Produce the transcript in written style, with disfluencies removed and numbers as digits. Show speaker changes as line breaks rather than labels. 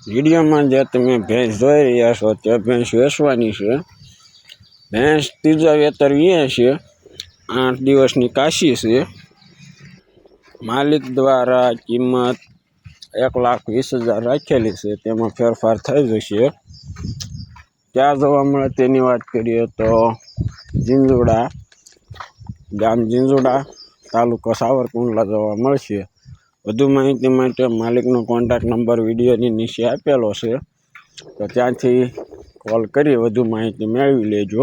વિડીયોમાં જે તમે ભેંસ જોઈ રહ્યા છો તે ભેંસ વેચવાની છે। ભેંસ ત્રીજા વેતર વીએ છે। 8 દિવસની કાશી છે। માલિક દ્વારા કિંમત 1,20,000 રાખેલી છે। તેમાં ફેરફાર થઈ જશે। ક્યાં જોવા મળે તેની વાત કરીએ તો જીંજુડા, ગામ જીંજુડા, તાલુકો સાવરકુંડલા જોવા મળશે। વધુ માહિતી માટે માલિકનો કોન્ટેક્ટ નંબર વિડીયોની નીચે આપેલો છે, તો ત્યાંથી કોલ કરી વધુ માહિતી મેળવી લેજો।